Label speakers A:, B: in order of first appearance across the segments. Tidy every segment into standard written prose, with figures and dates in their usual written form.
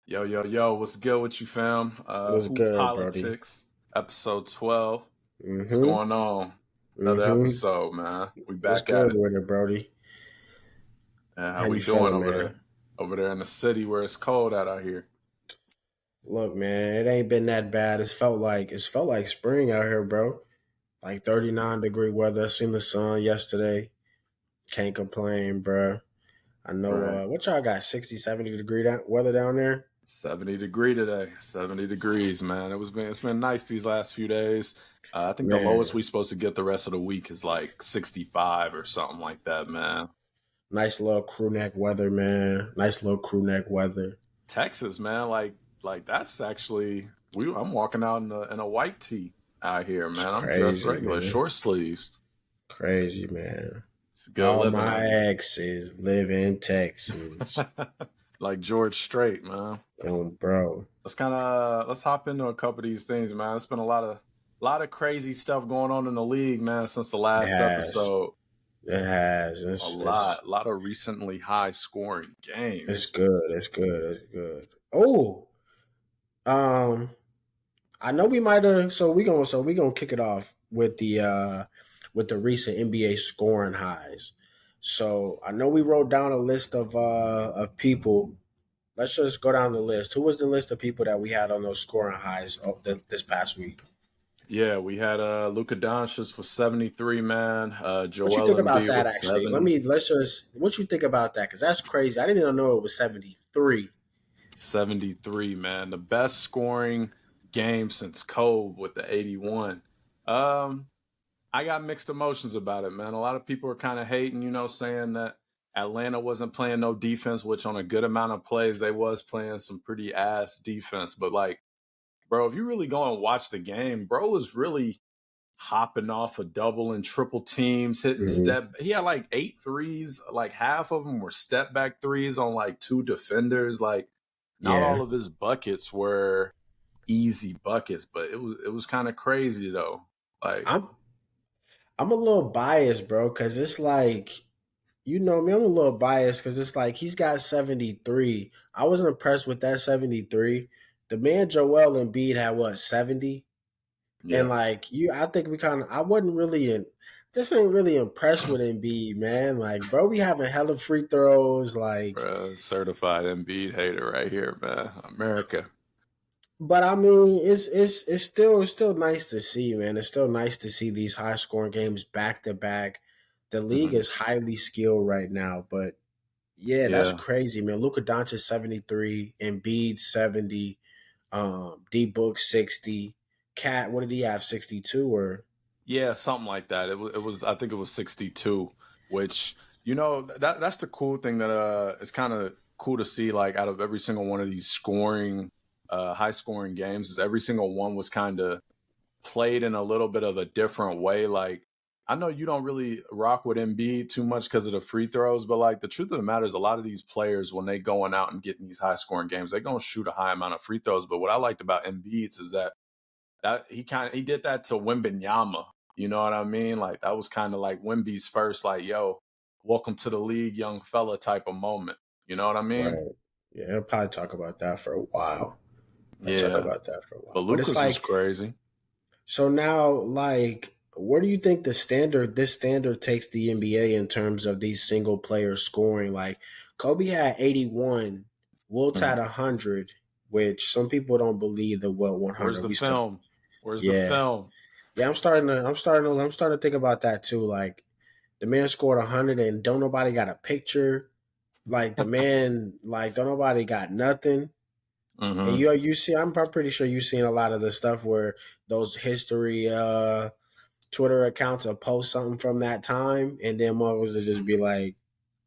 A: Yo, yo, yo, what's good with you, fam?
B: What's
A: Hoop
B: good, Brody?
A: Politics, episode 12. What's
B: Mm-hmm.
A: going on? Another
B: Mm-hmm.
A: episode, man. We
B: What's
A: back at
B: good
A: it.
B: with it, Brody?
A: How
B: How
A: we
B: you
A: doing
B: feeling,
A: over
B: man?
A: there? Over there in the city where it's cold out here.
B: Look, man, it ain't been that bad. It's felt like spring out here, bro. Like 39-degree weather. Seen the sun yesterday. Can't complain, bro. I know
A: Right.
B: what y'all got 60, 70 degree weather down there?
A: 70 degree today. 70 degrees, man. It's been nice these last few days. I think the lowest
B: Man,
A: we supposed to get the rest of the week is like 65 or something like that, man.
B: nice little crew neck weather, man. Nice little crew neck weather.
A: Texas, man, like that's actually I'm walking out in a white tee out here,
B: It's
A: man. I'm dressed
B: crazy,
A: regular,
B: man.
A: short sleeves.
B: Crazy, man.
A: It's good
B: All
A: living
B: my
A: out here.
B: exes live in Texas.
A: Like George Strait, man.
B: Bro.
A: Let's hop into a couple of these things, man. It's been a lot of crazy stuff going on in the league, man, since the
B: It
A: last
B: has.
A: episode.
B: It has.
A: A
B: It's
A: lot of recently high scoring
B: it's
A: games.
B: good. It's good. It's good. Oh, um, I know we might have. So we gonna kick it off with the recent NBA scoring highs. So I know we wrote down a list of people. Let's just go down the list. Who was the list of people that we had on those scoring highs this past week?
A: Yeah, we had Luka Doncic with 73, man.
B: What you
A: Joel
B: think about
A: Embiid
B: that?
A: with
B: Actually,
A: 70.
B: let's just. What you think about that? Because that's crazy. I didn't even know it was 73.
A: 73, man. The best scoring game since Kobe with the 81. Um, I got mixed emotions about it, man. A lot of people are kind of hating, saying that Atlanta wasn't playing no defense, which on a good amount of plays, they was playing some pretty ass defense. But like, bro, if you really go and watch the game, bro was really hopping off of double and triple teams, hitting
B: Mm-hmm.
A: step. He had like 8 threes, like half of them were step back threes on like two defenders. Like, not
B: Yeah,
A: all of his buckets were easy buckets, but it was kind of crazy though. Like,
B: I'm I'm a little biased, bro, because it's like you know me. I'm a little biased because it's like he's got 73. I wasn't impressed with that 73. The man Joel Embiid had what 70, and
A: yeah,
B: like I think I wasn't really just ain't really impressed with Embiid, man. Like, bro, we having hella free throws, like.
A: bro, certified Embiid hater right here, man. America.
B: But I mean, it's still nice to see, man. It's still nice to see these high scoring games back to back. The league
A: Mhm.
B: is highly skilled right now, but yeah, that's
A: Yeah,
B: crazy, man. Luka Doncic 73, Embiid 70, D Book 60, Cat. What did he have? 62 or
A: yeah, something like that. It was. I think it was 62, which that's the cool thing that it's kind of cool to see. Like out of every single one of these high scoring games, is every single one was kind of played in a little bit of a different way. Like, I know you don't really rock with Embiid too much because of the free throws, but like the truth of the matter is, a lot of these players when they going out and getting these high scoring games, they gonna shoot a high amount of free throws. But what I liked about Embiid's is that he did that to Wembenyama. You know what I mean? Like that was kind of like Wemby's first, like, yo, welcome to the league, young fella type of moment. You know what I mean?
B: right? Yeah, he'll probably talk about that for a while. I'll talk
A: Yeah.
B: about that for a
A: But
B: while. But it's
A: Lucas was
B: like
A: crazy.
B: so now, like, where do you think this standard takes the NBA in terms of these single player scoring? Like, Kobe had 81, Wilt
A: Mhm.
B: had 100, which some people don't believe the Wilt
A: Where's
B: 100.
A: the film? Where's the
B: Yeah,
A: film?
B: yeah. I'm starting to think about that too. Like, the man scored 100, and don't nobody got a picture. Like the man, like don't nobody got nothing. And
A: Hmm.
B: you see, I'm pretty sure you've seen a lot of the stuff where those history Twitter accounts will post something from that time, and then motherfuckers will just be like,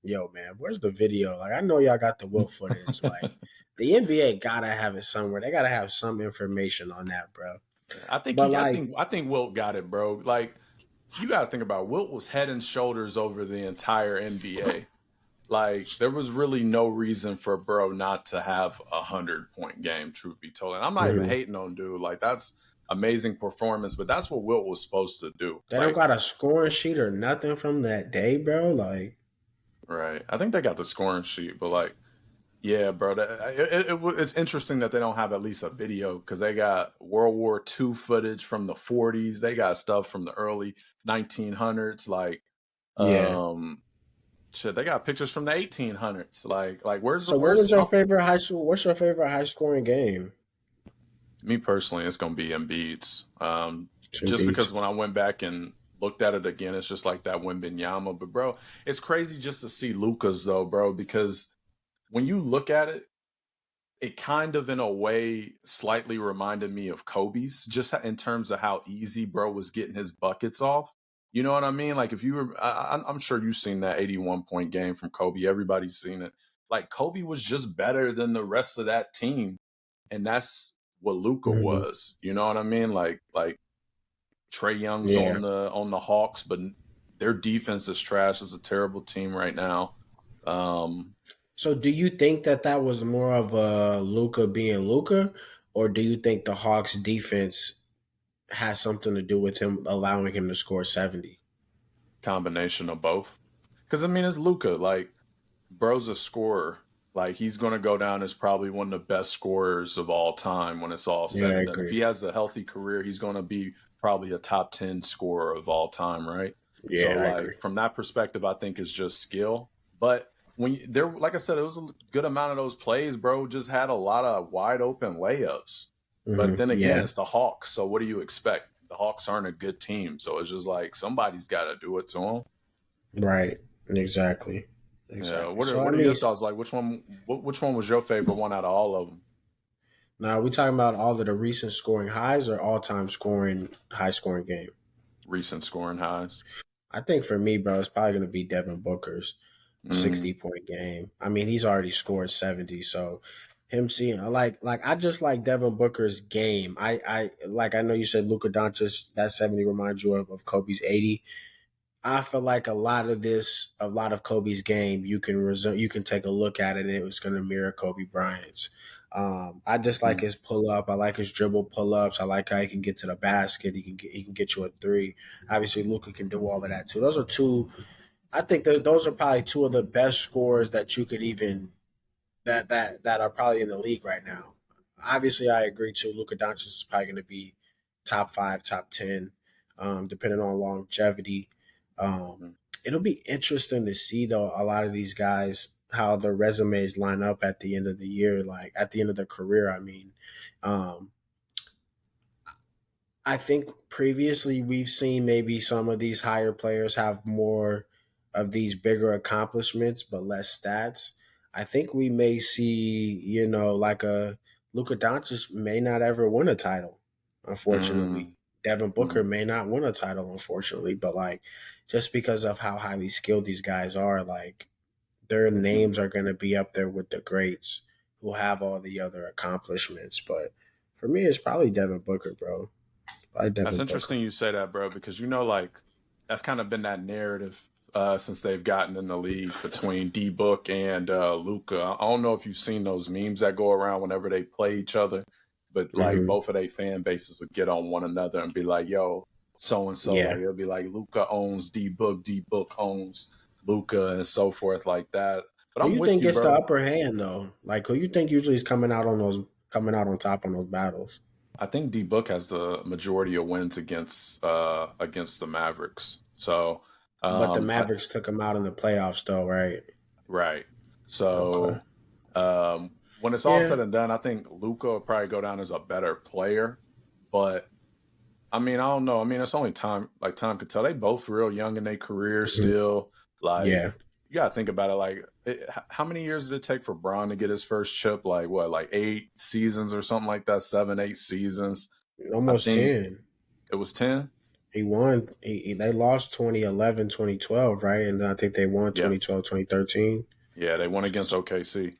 B: "Yo, man, where's the video? Like, I know y'all got the Wilt footage. Like, the NBA gotta have it somewhere. They gotta have some information on that, bro."
A: I think
B: But
A: he. I
B: like,
A: think. I think Wilt got it, bro. Like, you got to think about Wilt was head and shoulders over the entire NBA. Like, there was really no reason for bro not to have 100-point game. Truth be told, and I'm not even
B: mhm.
A: hating on dude. Like, that's amazing performance, but that's what Wilt was supposed to do.
B: They don't
A: Like,
B: got a scoring sheet or nothing from that day, bro. Like,
A: right? I think they got the scoring sheet, but like, Yeah, bro. It's interesting that they don't have at least a video because they got World War II footage from the 40s. They got stuff from the early 1900s. Like,
B: Yeah.
A: um, shit, they got pictures from the 1800s. Like
B: So what was
A: where's
B: your favorite high school? What's your favorite high scoring game?
A: me personally? It's gonna be Embiid's.
B: Some
A: Just because
B: beats.
A: when I went back and looked at it again, it's just like that Wembenyama. But bro, it's crazy just to see Luka's though, bro, because when you look at it, it kind of in a way slightly reminded me of Kobe's, just in terms of how easy bro was getting his buckets off. You know what I mean? Like if you were, I'm sure you've seen that 81-point game from Kobe. Everybody's seen it. Like Kobe was just better than the rest of that team, and that's what Luka
B: Hmm.
A: was. You know what I mean? Like Trey Young's
B: Yeah.
A: on the Hawks, but their defense is trash. It's a terrible team right now. Um,
B: So do you think that that was more of a Luca being Luca, or do you think the Hawks defense has something to do with him allowing him to score 70?
A: Combination of both. Because I mean, it's Luka. Like, bro's a scorer. Like, he's going to go down as probably one of the best scorers of all time when it's all
B: Yeah,
A: said
B: I
A: and done. If
B: agree.
A: he has a healthy career, he's going to be probably a top 10 scorer of all time, right? So,
B: Yeah, I
A: like,
B: agree.
A: from that perspective, I think it's just skill. But when there, like I said, it was a good amount of those plays, bro, just had a lot of wide open layups. But then again,
B: Yeah,
A: it's the Hawks. So, what do you expect? The Hawks aren't a good team. So, it's just like somebody's got to do it to them.
B: right. Exactly.
A: Yeah.
B: Exactly. So I
A: What are
B: mean,
A: your thoughts? Like, which one was your favorite one out of all of them?
B: now are we talking about all of the recent scoring highs or all time scoring high scoring game?
A: Recent scoring highs.
B: I think for me, bro, it's probably gonna be Devin Booker's
A: Mm,
B: 60-point game. I mean, he's already scored 70, so him seeing I just like Devin Booker's game. I know you said Luka Doncic that 70 reminds you of Kobe's 80. I feel like a lot of Kobe's game, you can take a look at it and it was going to mirror Kobe Bryant's. I just like
A: mm,
B: his pull up. I like his dribble pull ups. I like how he can get to the basket. He can get you a three. Obviously, Luca can do all of that too. Those are two. I think that those are probably two of the best scores that you could even that are probably in the league right now. Obviously, I agree too. Luka Doncic is probably going to be top five, top 10, depending on longevity. Um,
A: mm.
B: it'll be interesting to see though a lot of these guys how their resumes line up at the end of the year, like at the end of their career. I mean, um, I think previously we've seen maybe some of these higher players have more of these bigger accomplishments but less stats. I think we may see, like a Luka Doncic may not ever win a title,
A: Mm,
B: unfortunately. Devin Booker
A: mm,
B: may not win a title, unfortunately, but like just because of how highly skilled these guys are, like their
A: mm.
B: names are going to be up there with the greats who have all the other accomplishments. But for me, it's probably Devin Booker, bro. Probably
A: That's
B: Devin Booker.
A: interesting you say that, bro, because like that's kind of been that narrative since they've gotten in the league between D Book and Luca. I don't know if you've seen those memes that go around whenever they play each other, but like
B: Hmm.
A: both of their fan bases would get on one another and be like, "Yo, so and so,"
B: Yeah.
A: like it'll be like Luca owns D Book owns Luca, and so forth like that. But
B: Who
A: I'm
B: you
A: with
B: think
A: you,
B: gets the
A: bro.
B: upper hand though? Like who you think usually is coming out on top on those battles?
A: I think D Book has the majority of wins against the Mavericks. So
B: But the
A: I
B: Mavericks took him out in the playoffs though, right?
A: right.
B: Okay.
A: So when it's all
B: Yeah.
A: said and done, I think Luca will probably go down as a better player. But I mean, I don't know. I mean, it's only time like time could tell. They both real young in their career
B: Hmm.
A: still. Like
B: Yeah.
A: you gotta think about it. Like how many years did it take for Bron to get his first chip? Like what, like 8 seasons or something like that? 7, 8 seasons. I
B: Almost
A: think
B: 10.
A: it was 10.
B: He won. They lost 2011, 2012, right? And then I think they won
A: Yeah.
B: 2012, 2013.
A: Yeah, they won against OKC.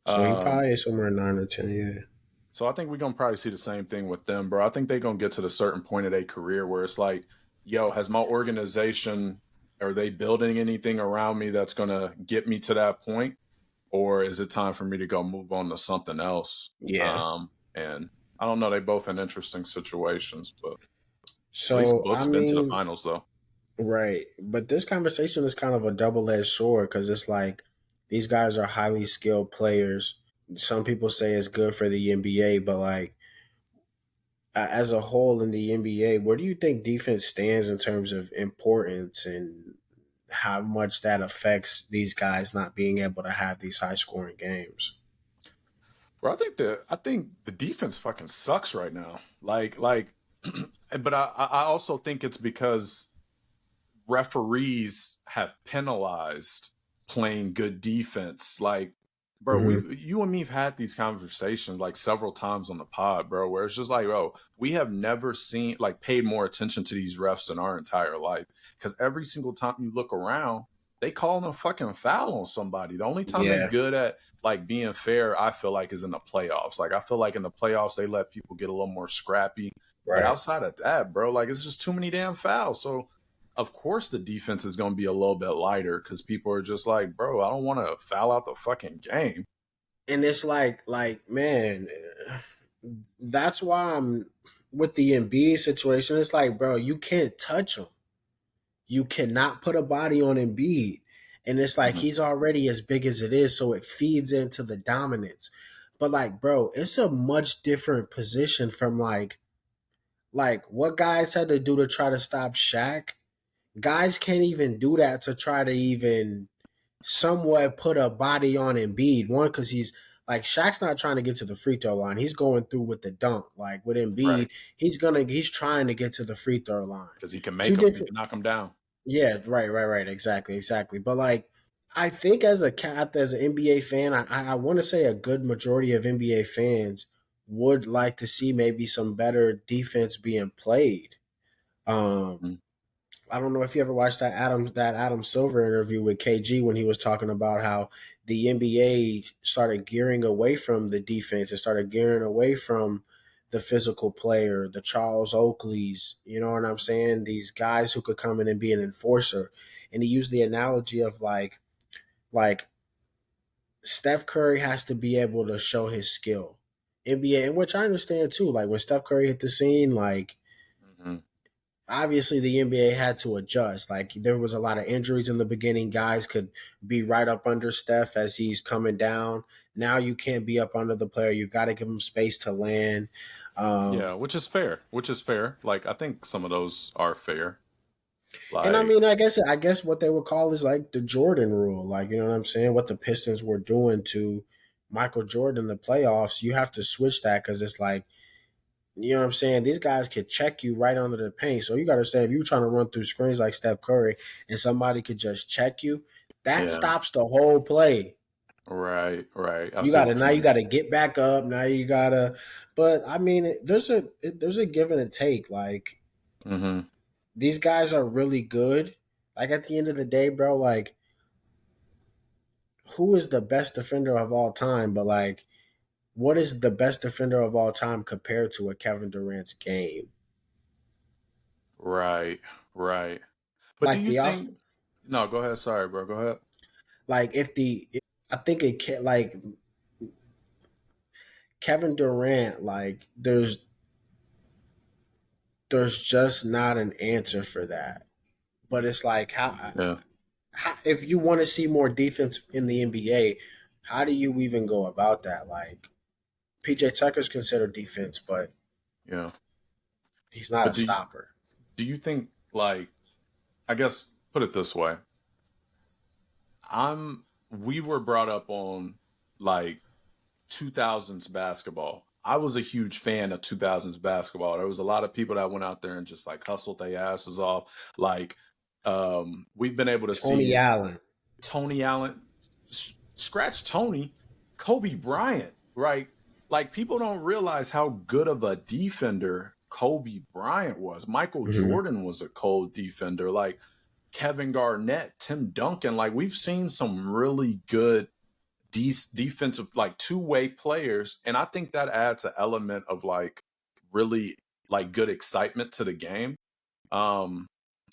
B: So he
A: Um,
B: probably is somewhere 9 or 10, yeah.
A: so I think we're gonna probably see the same thing with them, bro. I think they're gonna get to the certain point of their career where it's like, yo, has my organization are they building anything around me that's gonna get me to that point? Or is it time for me to go move on to something else?
B: Yeah.
A: And I don't know, they both in interesting situations, but at least
B: So I
A: Book's been to the
B: mean,
A: finals though.
B: right. But this conversation is kind of a double edged sword because it's like These guys are highly skilled players. Some people say it's good for the NBA, but like as a whole in the NBA, where do you think defense stands in terms of importance and how much that affects these guys not being able to have these high scoring games?
A: Bro, I think the defense fucking sucks right now. But I also think it's because referees have penalized playing good defense. Like, bro,
B: Mm-hmm.
A: you and me have had these conversations like several times on the pod, bro, where it's just like, bro, we have never seen like paid more attention to these refs in our entire life. Because every single time you look around, they calling a fucking foul on somebody. The only time they
B: Yeah,
A: good at like being fair, I feel like, is in the playoffs. Like I feel like in the playoffs they let people get a little more scrappy. But
B: right.
A: outside of that, bro, like it's just too many damn fouls. So of course the defense is going to be a little bit lighter because people are just like, bro, I don't want to foul out the fucking game.
B: And it's like man, that's why I'm with the Embiid situation. It's like, bro, you can't touch him. You cannot put a body on Embiid. And it's like
A: Mm-hmm.
B: he's already as big as it is, so it feeds into the dominance. But like, bro, it's a much different position from like what guys had to do to try to stop Shaq. Guys can't even do that to try to even somewhat put a body on Embiid. One, because he's like Shaq's not trying to get to the free throw line. He's going through with the dunk. Like with
A: Right.
B: Embiid, he's trying to get to the free throw line.
A: Because he can make
B: Two
A: them, he
B: different.
A: can knock them down.
B: Yeah, right. Exactly. But like, I think as a cat, as an NBA fan, I want to say a good majority of NBA fans would like to see maybe some better defense being played. Um,
A: Mm-hmm.
B: I don't know if you ever watched that Adam Silver interview with KG when he was talking about how the NBA started gearing away from the defense and started gearing away from the physical player, the Charles Oakleys, you know what I'm saying? These guys who could come in and be an enforcer. And he used the analogy of like Steph Curry has to be able to show his skill. NBA, and which I understand too. Like when Steph Curry hit the scene, like
A: Mm-hmm.
B: obviously the NBA had to adjust. Like there was a lot of injuries in the beginning. Guys could be right up under Steph as he's coming down. Now you can't be up under the player. You've got to give him space to land.
A: Yeah, which is fair. Which is fair. Like I think some of those are fair.
B: And I
A: Like,
B: mean, I guess what they would call is like the Jordan rule. Like you know what I'm saying? What the Pistons were doing to Michael Jordan in the playoffs, you have to switch that because it's like you know what I'm saying? These guys could check you right under the paint. So you got to say if you're trying to run through screens like Steph Curry and somebody could just check you, that
A: yeah,
B: stops the whole play.
A: right. I
B: You
A: see
B: got to
A: what
B: now
A: you
B: you
A: mean.
B: got to get back up. Now you got to but I mean there's a give and a take. Like
A: Mm-hmm.
B: these guys are really good. Like at the end of the day, bro, like who is the best defender of all time? But like what is the best defender of all time compared to a Kevin Durant's game?
A: Right, right. But do
B: Like
A: you
B: the off
A: think? No, go ahead. Sorry, bro. Go ahead.
B: like I think it can like Kevin Durant like there's just not an answer for that. But it's like
A: Yeah,
B: how if you want to see more defense in the NBA, how do you even go about that? Like PJ Tucker's considered defense, but
A: yeah.
B: he's not a
A: But
B: stopper.
A: do you think like I guess put it this way? We were brought up on like 2000s basketball. I was a huge fan of 2000s basketball. There was a lot of people that went out there and just like hustled their asses off. Like we've been able to
B: Tony
A: see
B: Allen.
A: Tony Allen, scratch Tony, Kobe Bryant, right? Like people don't realize how good of a defender Kobe Bryant was. Michael
B: Mm-hmm.
A: Jordan was a cold defender. Like Kevin Garnett, Tim Duncan. Like we've seen some really good defensive, like two-way players, and I think that adds an element of like really like good excitement to the game. Um,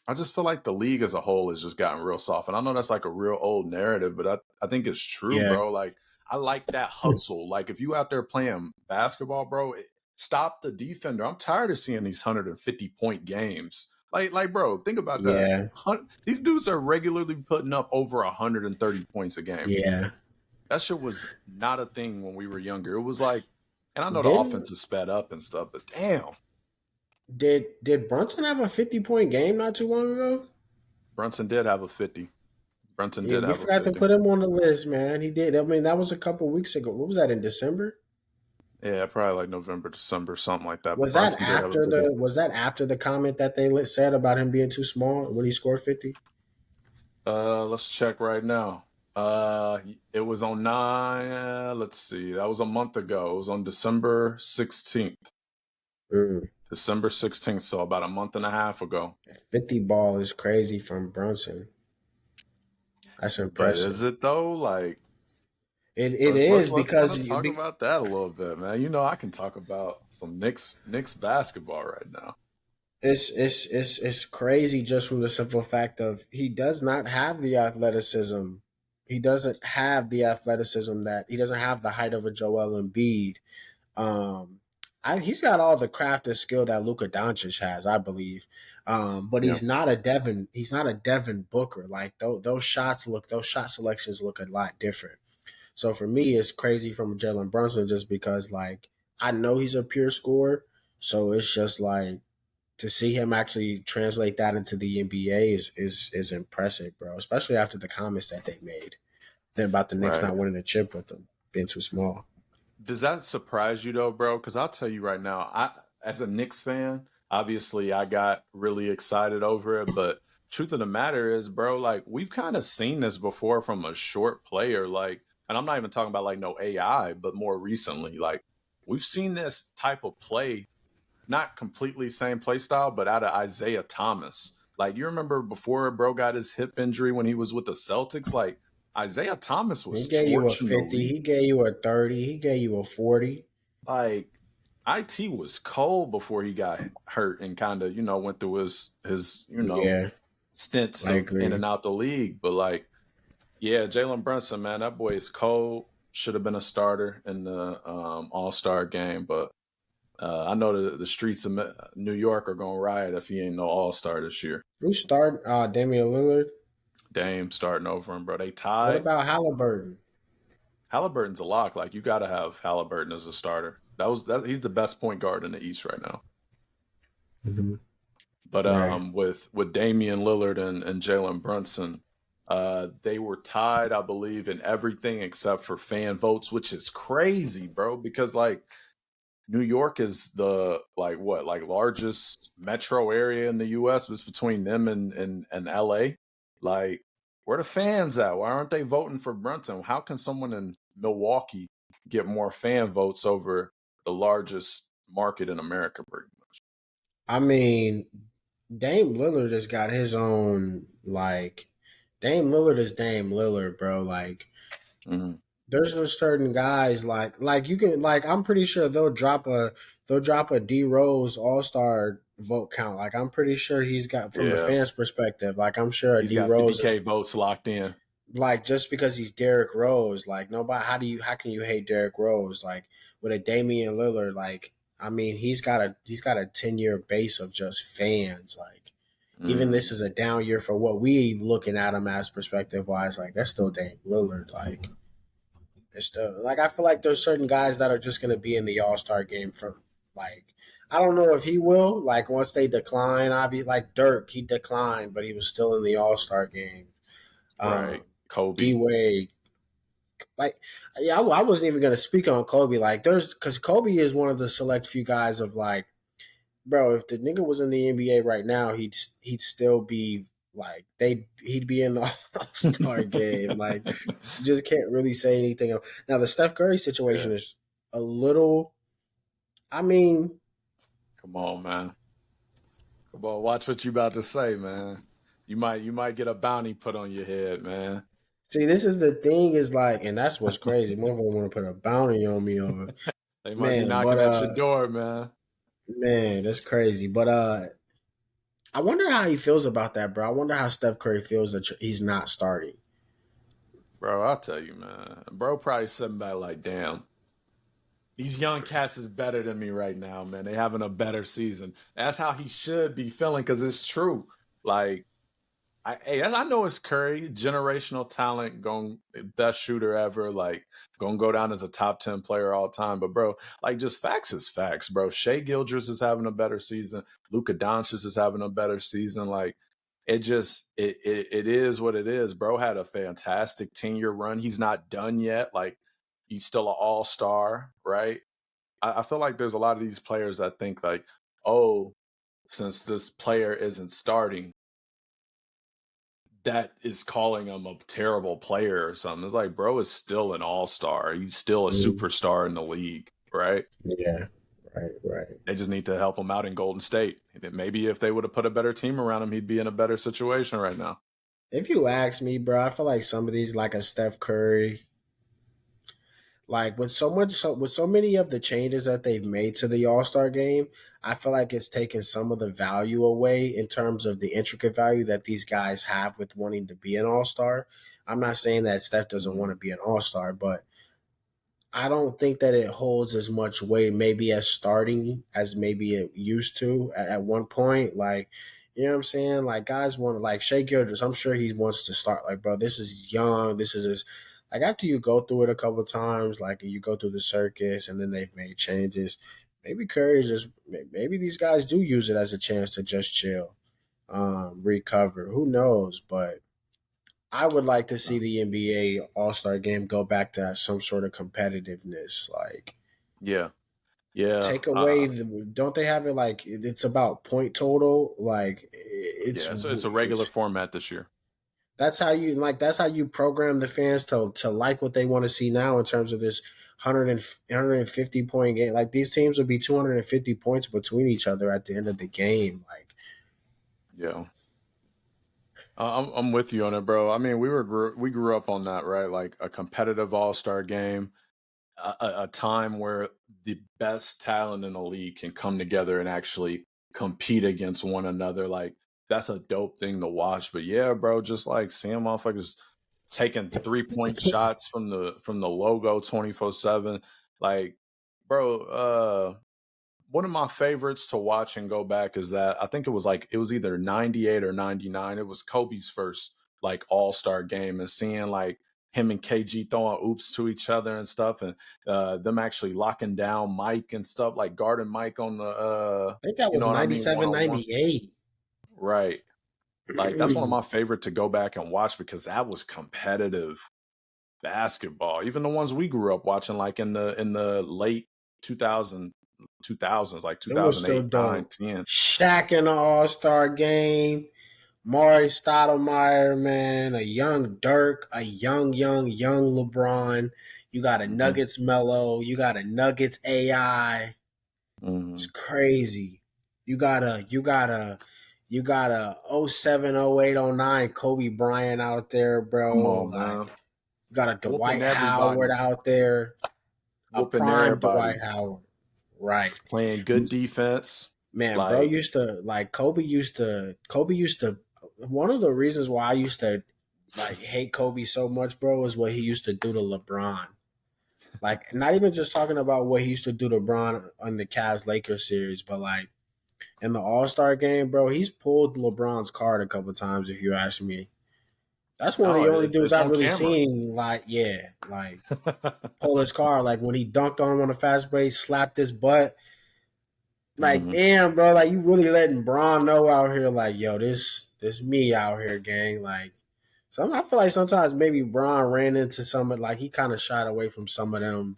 A: I just feel like the league as a whole has just gotten real soft. And I know that's like a real old narrative, but I think it's true,
B: Yeah.
A: bro. Like, I like that hustle. Like, if you out there playing basketball, bro, stop the defender. I'm tired of seeing these 150-point games. Like, bro, think about that.
B: Yeah,
A: These dudes are regularly putting up over 130 points a game.
B: yeah.
A: That shit was not a thing when we were younger. It was like, and I know the
B: Didn't
A: offense is sped up and stuff, but damn,
B: did Brunson have a 50-point game not too long ago?
A: Brunson did have a 50. Brunson
B: Yeah,
A: did
B: we
A: have a
B: forgot to
A: 50.
B: put him on the list, man. He did. I mean, that was a couple weeks ago. What was that in December?
A: Yeah, probably like November, December, something like that. But
B: Was that
A: Brunson did have a
B: after
A: 50.
B: the comment that they said about him being too small when he scored 50?
A: Let's check right now. It was on 9. Let's see. That was a month ago. It was on December 16th.
B: Mm.
A: December 16th, so about a month and a half ago.
B: 50 ball is crazy from Brunson. That's
A: But
B: impressive.
A: is it though? Like,
B: It
A: let's
B: is
A: kind
B: because
A: of talk about that a little bit, man. You know, I can talk about some Knicks basketball right now.
B: it's crazy just from the simple fact of he does not have the athleticism. He doesn't have the athleticism that he doesn't have the height of a Joel Embiid. Um, he's got all the craft and skill that Luka Doncic has, I believe. But
A: Yeah,
B: he's not a Devin. He's not a Devin Booker. Like those shot selections look a lot different. So for me, it's crazy from Jalen Brunson just because like I know he's a pure scorer. So it's just like to see him actually translate that into the NBA is impressive, bro. Especially after the comments that they made then about the Knicks
A: right.
B: not winning the chip with them being too small.
A: Does that surprise you though, bro? Because I'll tell you right now, as a Knicks fan, obviously I got really excited over it. But truth of the matter is, bro, like we've kind of seen this before from a short player. Like, and I'm not even talking about like no AI, but more recently, like we've seen this type of play, not completely same play style, but out of Isaiah Thomas. Like you remember before bro got his hip injury when he was with the Celtics, like Isaiah Thomas
B: He
A: was
B: gave you a
A: torching the
B: 50,
A: league.
B: he gave you a 30, he gave you a 40.
A: Like IT was cold before he got hurt and kind of, went through his,
B: Yeah,
A: stints
B: I
A: of in
B: agree.
A: and out the league. But like, yeah, Jalen Brunson, man, that boy is cold. Should have been a starter in the All-Star game, but I know the streets of New York are going to riot if he ain't no All-Star this year.
B: Who start Damian Lillard?
A: Dame starting over him, bro. They
B: What
A: tied.
B: about Halliburton?
A: Halliburton's a lock. Like you got to have Halliburton as a starter. He's the best point guard in the East right now.
B: Mm-hmm.
A: But
B: Right.
A: with Damian Lillard and Jalen Brunson, they were tied, I believe, in everything except for fan votes, which is crazy, bro. Because like New York is the largest metro area in the U.S. It's between them and L.A. Like, where the fans at? Why aren't they voting for Brunson? How can someone in Milwaukee get more fan votes over the largest market in America, pretty much?
B: I mean, Dame Lillard has got his own like Dame Lillard is Dame Lillard, bro. Like
A: Mm-hmm.
B: there's just certain guys like you can like I'm pretty sure they'll drop a D Rose All Star vote count. Like I'm pretty sure he's got from the
A: Yeah,
B: fans' perspective. Like I'm sure a
A: he's
B: D
A: got
B: Rose
A: 50K
B: is
A: votes locked in.
B: like just because he's Derrick Rose. Like nobody, how can you hate Derrick Rose? Like with a Damian Lillard, like I mean he's got a 10-year base of just fans. Like even this
A: Mm,
B: is a down year for what we looking at him as perspective wise. Like that's still Dame Lillard. Like it's still like I feel like there's certain guys that are just gonna be in the All Star game from like I don't know if he will like once they decline. Obviously, like Dirk, he declined, but he was still in the All Star game.
A: right,
B: D
A: Kobe.
B: Wade, like yeah, I wasn't even gonna speak on Kobe. Like there's because Kobe is one of the select few guys of like, bro, if the nigga was in the NBA right now, he'd still be like he'd be in the All Star game. Like just can't really say anything else. Now the Steph Curry situation
A: Yeah,
B: is a little. I mean,
A: come on, man. Come on, watch what you about to say, man. You might get a bounty put on your head, man.
B: see, this is the thing is like, and that's what's crazy. Motherfucker want to put a bounty on me over
A: They might be
B: man, but
A: knocking at your door, man.
B: man, that's crazy. But I wonder how he feels about that, bro. I wonder how Steph Curry feels that he's not starting.
A: Bro, I'll tell you, man. Bro probably sitting back like, damn. these young cats is better than me right now, man. They having a better season. That's how he should be feeling because it's true. Like, I know it's Curry, generational talent, going best shooter ever, like gonna go down as a top 10 player all time. But bro, like just facts is facts, bro. Shai Gildres is having a better season. Luka Doncic is having a better season. Like it is what it is. Bro had a fantastic 10-year run. He's not done yet. Like he's still an all-star, right? I feel like there's a lot of these players that think like, oh, since this player isn't starting, that is calling him a terrible player or something. It's like, bro is still an all-star. He's still a
B: Mm,
A: superstar in the league, right?
B: yeah, right.
A: They just need to help him out in Golden State. Maybe if they would have put a better team around him, he'd be in a better situation right now.
B: If you ask me, bro, I feel like some of these, like a Steph Curry, like with so many of the changes that they've made to the All Star game, I feel like it's taken some of the value away in terms of the intricate value that these guys have with wanting to be an All Star. I'm not saying that Steph doesn't want
A: Mhm.
B: to be an All Star, but I don't think that it holds as much weight, maybe as starting as maybe it used to at one point. Like, you know what I'm saying? Like, guys want, like Shea Gildres, I'm sure he wants to start. Like, bro, this is young. This is his, like, after you go through it a couple times, like you go through the circus and then they've made changes. Maybe Curry is just, maybe these guys do use it as a chance to just chill, recover. Who knows? But I would like to see the NBA All Star Game go back to some sort of competitiveness. Like,
A: Yeah, yeah,
B: take away the, don't they have it like it's about point total? Like,
A: yeah. So it's a regular format this year.
B: that's how you, like, that's how you program the fans to like what they want to see now in terms of this 150 point game. Like, these teams would be 250 points between each other at the end of the game. Like,
A: Yeah, I'm with you on it, bro. I mean, we grew up on that, right? Like a competitive All Star game, a time where the best talent in the league can come together and actually compete against one another. Like that's a dope thing to watch. But yeah, bro, just like seeing motherfuckers taking 3-point shots from the logo 24/7. Like, bro, one of my favorites to watch and go back is that I think it was either 98 or 99. It was Kobe's first like all-star game and seeing like him and KG throwing oops to each other and stuff and them actually locking down Mike and stuff like guarding Mike on the
B: I think that
A: you know
B: was
A: what I mean,
B: 97,
A: one-on-one.
B: 98.
A: Right. Like that's one of my favorite to go back and watch because that was competitive basketball. Even the ones we grew up watching like in the late 2000 2000s like
B: It was still
A: 2008, 9,
B: dope.
A: 10.
B: Shaq in the All Star game. Maury Stoudemire, man, a young Dirk, a young LeBron. You got a
A: Mhm,
B: Nuggets Mellow. You got a Nuggets AI. It's
A: mhm.
B: crazy. You got a 07, 08, 09 Kobe Bryant out there,
A: Come
B: bro.
A: on,
B: Like,
A: man.
B: you got a
A: Whooping
B: Dwight Howard
A: everybody,
B: out there, a
A: whooping
B: prime
A: everybody,
B: Dwight Howard. Right.
A: playing good defense.
B: Man, bro
A: Like,
B: used to, like, Kobe used to one of the reasons why I used to like hate Kobe so much, bro, is what he used to do to LeBron. Like, not even just talking about what he used to do to Bron on the Cavs Lakers series, but like in the All Star game, bro, he's pulled LeBron's card a couple times. If you ask me, that's one of
A: no,
B: the only dudes
A: it's
B: I've
A: on
B: really
A: camera.
B: seen. Like, yeah, like pull his card. Like when he dunked on him on the fast break, slapped his butt. Like,
A: Mhm.
B: damn, bro, like you really letting Bron know out here, like, yo, this me out here, gang. Like, I feel like sometimes maybe Bron ran into some of, like, he kind of shied away from some of them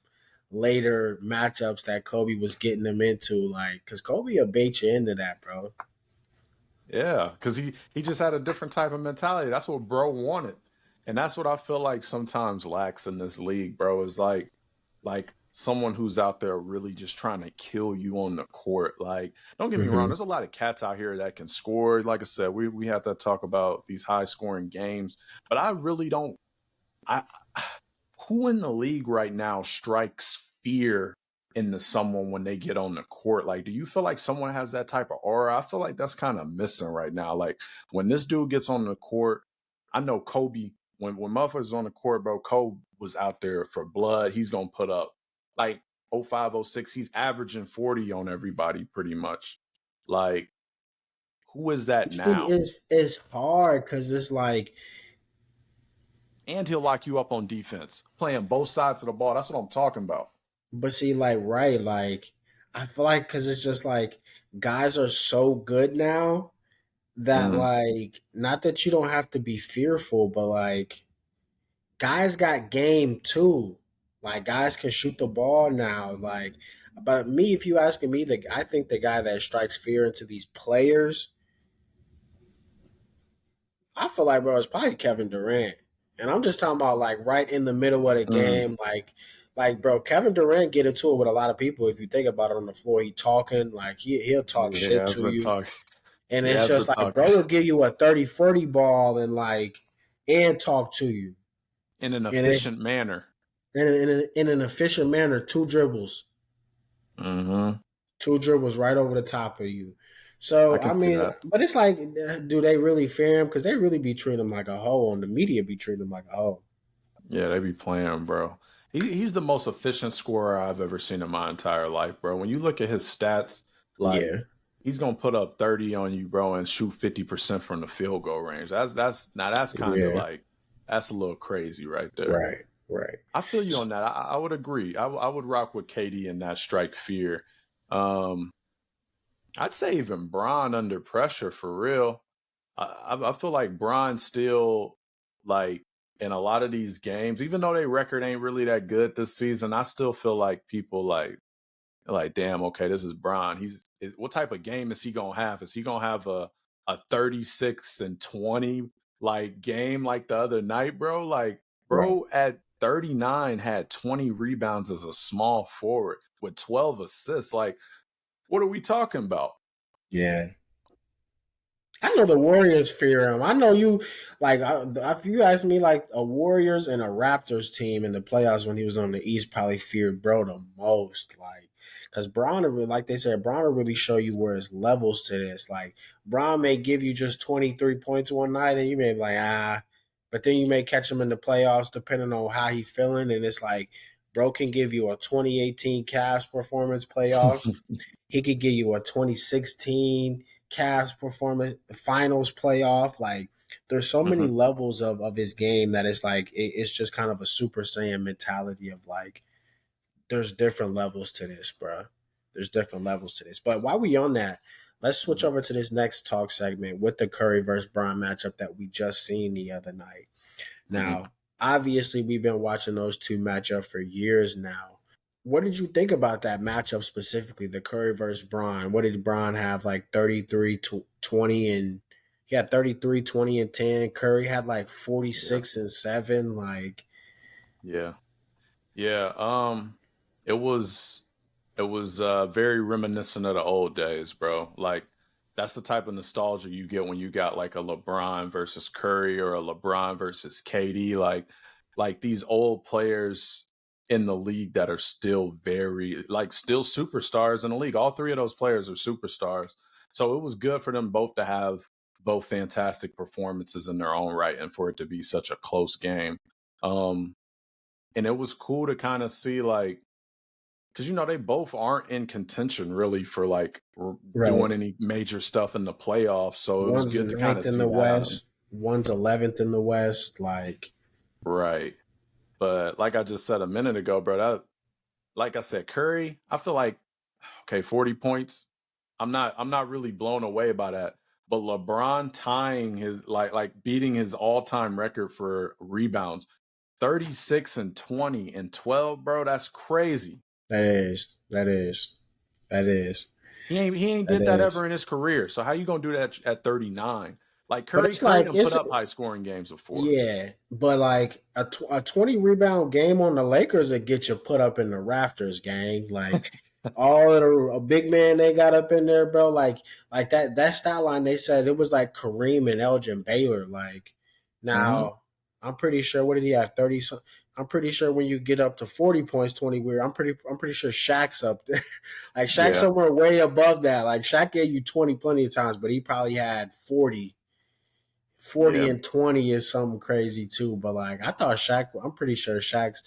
B: later matchups that Kobe was getting them into, like, because Kobe will bait you into that, bro.
A: Yeah, because he just had a different type of mentality. That's what bro wanted, and that's what I feel like sometimes lacks in this league, bro. Is like someone who's out there really just trying to kill you on the court. Like, don't get me wrong,
B: Mm-hmm.
A: there's a lot of cats out here that can score. Like I said, we have to talk about these high scoring games, but I really don't. I who in the league right now strikes fear into someone when they get on the court? Like, do you feel like someone has that type of aura? I feel like that's kind of missing right now. Like when this dude gets on the court, I know Kobe, when motherfuckers on the court, bro, Kobe was out there for blood. He's gonna put up like 05, 06, he's averaging 40 on everybody pretty much. Like, who is that now?
B: It's hard because it's like,
A: And he'll lock you up on defense, playing both sides of the ball. That's what I'm talking about.
B: but see, like, right, like, I feel like because it's just like guys are so good now that,
A: Mm-hmm.
B: like, not that you don't have to be fearful, but like, guys got game too. Like, guys can shoot the ball now. Like, but me, if you asking me, I think the guy that strikes fear into these players, I feel like, bro, it's probably Kevin Durant. And I'm just talking about like right in the middle of the
A: Mm.
B: game, like bro, Kevin Durant get into it with a lot of people. If you think about it on the floor, he talking like he'll talk
A: He
B: shit
A: has
B: to
A: been
B: you,
A: talking.
B: and
A: He
B: it's
A: has
B: just
A: been
B: like
A: talking
B: bro will give you a 30-40 ball and talk to you,
A: in an
B: and it
A: efficient manner.
B: in an efficient manner,
A: Mm-hmm.
B: two dribbles right over the top of you.
A: I
B: So
A: can
B: I
A: see
B: mean,
A: that.
B: but it's like, do they really fear him? Because they really be treating him like a hoe, and the media be treating him like a hoe.
A: Yeah, they be playing, bro. He's the most efficient scorer I've ever seen in my entire life, bro. When you look at his stats, like
B: Yeah,
A: he's gonna put up 30 on you, bro, and shoot 50% from the field goal range. That's kind of
B: yeah,
A: like that's a little crazy right there.
B: right, right.
A: I feel you on that. I would agree. I would rock with KD in that strike fear. Um, I'd say even Bron under pressure for real. I feel like Bron still like in a lot of these games, even though their record ain't really that good this season, I still feel like people like damn, okay, this is Bron. What type of game is he gonna have? Is he gonna have a 36 and 20 like game like the other night, bro? Like,
B: Right.
A: bro at 39 had 20 rebounds as a small forward with 12 assists. Like, what are we talking about?
B: Yeah. I know the Warriors fear him. I know you, like, if you ask me, like, a Warriors and a Raptors team in the playoffs when he was on the East probably feared bro the most. Like, because Bron, like they said, Bron will really show you where it's levels to this. Like, Bron may give you just 23 points one night and you may be like, but then you may catch him in the playoffs depending on how he feeling. And it's like, bro can give you a 2018 Cavs performance playoffs. He could give you a 2016 Cavs performance, finals playoff. Like, there's so many
A: Mhm,
B: levels of his game that it's like it's just kind of a Super Saiyan mentality of like there's different levels to this, bro. There's different levels to this. But while we on that, let's switch
A: mhm,
B: over to this next talk segment with the Curry versus Bron matchup that we just seen the other night.
A: mhm.
B: Now, obviously, we've been watching those two match up for years now. What did you think about that matchup specifically, the Curry versus Bron? What did Bron have, like 33 20 and he had 33 20 and 10. Curry had like
A: Yeah,
B: 46 and 7. Like,
A: yeah. Yeah, it was very reminiscent of the old days, bro. Like that's the type of nostalgia you get when you got like a LeBron versus Curry or a LeBron versus KD, like these old players in the league that are still very like still superstars in the league. All three of those players are superstars. So it was good for them both to have both fantastic performances in their own right and for it to be such a close game. Um and it was cool to kind of see like because they both aren't in contention really for like
B: right.
A: doing any major stuff in the playoffs, so it was
B: One's
A: good to kind
B: ninth
A: of
B: in
A: see
B: the
A: that out of them.
B: West, one's 11th in the West. Like,
A: Right, but like I just said a minute ago, bro, that like I said, Curry, I feel like okay, 40 points, I'm not really blown away by that, but LeBron tying his like beating his all-time record for rebounds, 36 and 20 and 12, bro, that's crazy.
B: that is,
A: He ain't
B: that
A: did that ever
B: is.
A: in his career. So how you gonna do that at 39? Like
B: But
A: Curry done put up high scoring games before.
B: yeah, but like a 20 rebound game on the Lakers that get you put up in the rafters, gang. Like all of the a big man they got up in there, bro. Like that stat line they said it was like Kareem and Elgin Baylor. Like
A: Hmm.
B: now, I'm pretty sure what did he have 30? So I'm pretty sure when you get up to 40 points, 20 weird. I'm pretty sure Shaq's up there. Like Shaq's
A: Yeah,
B: somewhere way above that. Like Shaq gave you 20 plenty of times, but he probably had 40
A: yeah,
B: and 20 is something crazy too. But like I thought Shaq, I'm pretty sure Shaq's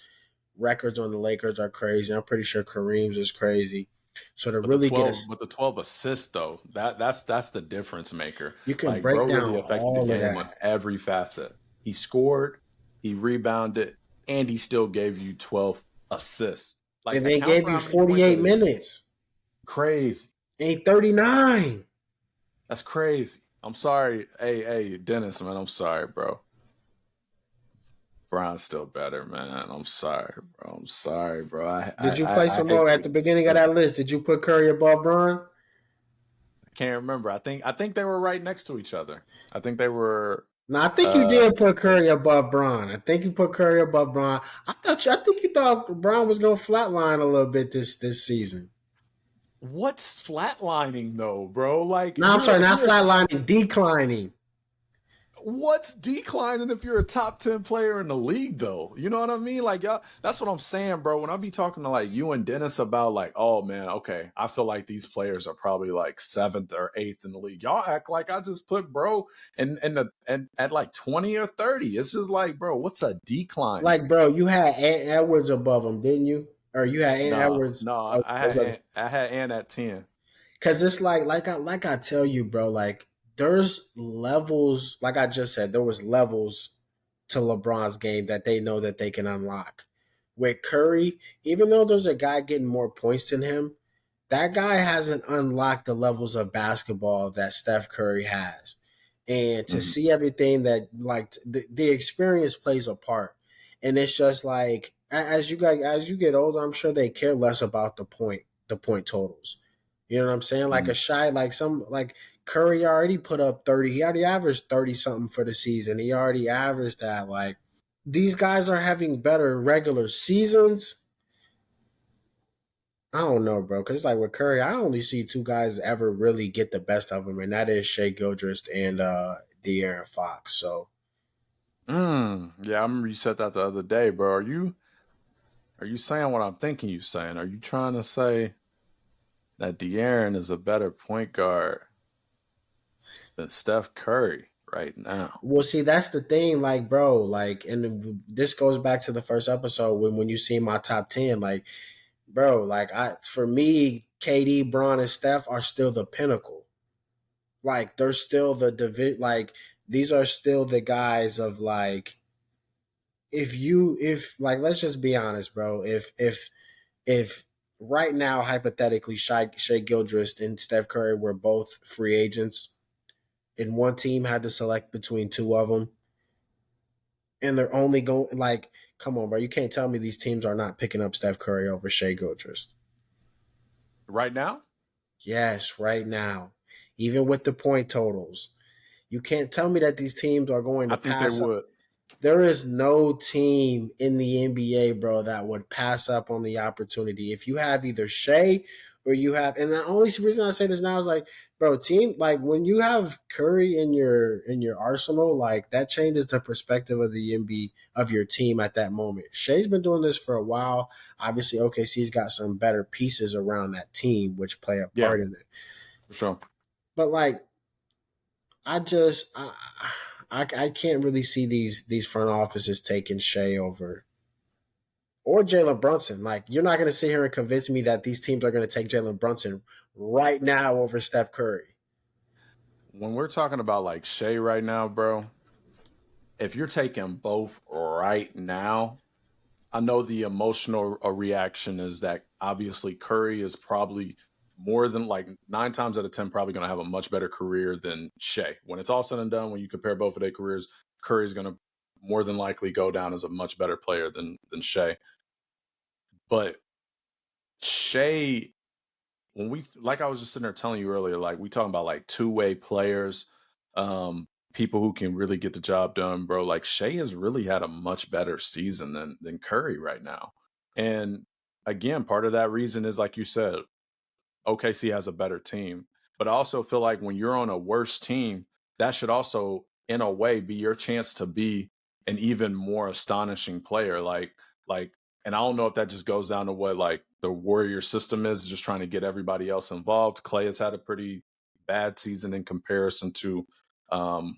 B: records on the Lakers are crazy. I'm pretty sure Kareem's is crazy. So to
A: But the
B: really get a,
A: 12 assists though, that's the difference maker.
B: you can
A: Like bro
B: break
A: really
B: down
A: affected the
B: all of
A: game on
B: that.
A: every facet. He scored, he rebounded, and he still gave you 12 assists. Like
B: And then
A: account
B: gave
A: for
B: you
A: how many points
B: 48
A: that is.
B: minutes.
A: Crazy.
B: And he 39.
A: That's crazy. I'm sorry. Hey, Dennis, man, I'm sorry, bro. Bron's still better, man. I'm sorry, bro. I'm sorry, bro.
B: Did you play
A: I
B: some
A: hate
B: more
A: to
B: at the beginning of
A: I
B: that list? Did you put Curry above Bron?
A: can't remember. I think they were right next to each other. I think they were
B: No, I think you
A: uh
B: did put Curry above Bron. I think you put Curry above Bron. I think you thought Bron was gonna flatline a little bit this season.
A: what's flatlining though, bro? Like
B: No, I'm sorry,
A: if
B: not
A: you're
B: flatlining, declining.
A: what's declining if you're a top 10 player in the league though? You know what I mean? Like y'all, that's what I'm saying, bro. When I be talking to like you and Dennis about like, oh man, okay, I feel like these players are probably like 7th or 8th in the league. Y'all act like I just put bro and at like 20 or 30. It's just like, bro, what's a declining?
B: Like, bro, you had Ant Edwards above him, didn't you? Or you had Ant
A: Nah,
B: Edwards?
A: no, I had Ant at 10.
B: Because it's like I tell you, bro. Like there's levels. Like I just said, there was levels to LeBron's game that they know that they can unlock. With Curry, even though there's a guy getting more points than him, that guy hasn't unlocked the levels of basketball that Steph Curry has. And to
A: Mhm.
B: see everything that like the experience plays a part. And it's just like as you get older, I'm sure they care less about the point totals. You know what I'm saying? Like a
A: Mhm.
B: shy, like Curry already put up 30. He already averaged 30 something for the season. He already averaged that. Like these guys are having better regular seasons. I don't know, bro. Because like with Curry, I only see two guys ever really get the best of him, and that is Shai Gildres and De'Aaron Fox. So
A: Yeah, I remember you said that the other day, bro. Are you saying what I'm thinking you saying? Are you trying to say that De'Aaron is a better point guard than Steph Curry right now?
B: we'll see. That's the thing, like, bro. Like, and this goes back to the first episode when you see my top 10. Like, bro, like for me, KD, Bron, and Steph are still the pinnacle. Like, they're still the divi. Like, these are still the guys of like. If like, let's just be honest, bro. If right now, hypothetically, Shai Gildres and Steph Curry were both free agents, and one team had to select between two of them, and they're only going like, come on, bro, you can't tell me these teams are not picking up Steph Curry over Shai Gildres.
A: Right now?
B: Yes, right now, even with the point totals, you can't tell me that these teams are going
A: I
B: to
A: think they
B: pass up.
A: would.
B: There is no team in the NBA, bro, that would pass up on the opportunity. If you have either Shea or you have, and the only reason I say this now is like, bro, team, like when you have Curry in your arsenal, like that changes the perspective of the NBA of your team at that moment. Shea's been doing this for a while. Obviously, OKC's got some better pieces around that team, which play a
A: Yeah,
B: part in it.
A: for sure.
B: But like, I just I can't really see these front offices taking Shea over or Jalen Brunson. Like you're not going to sit here and convince me that these teams are going to take Jalen Brunson right now over Steph Curry.
A: When we're talking about like Shea right now, bro, if you're taking both right now, I know the emotional reaction is that obviously Curry is probably more than like 9 times out of 10 probably going to have a much better career than Shea. When it's all said and done, when you compare both of their careers, Curry's going to more than likely go down as a much better player than Shea. But Shea, when we like I was just sitting there telling you earlier, like we talking about like two-way players, people who can really get the job done, bro. Like Shea has really had a much better season than Curry right now. And again, part of that reason is like you said, OKC has a better team. But I also feel like when you're on a worse team, that should also, in a way, be your chance to be an even more astonishing player. Like, and I don't know if that just goes down to what like the Warrior system is, just trying to get everybody else involved. Clay has had a pretty bad season in comparison to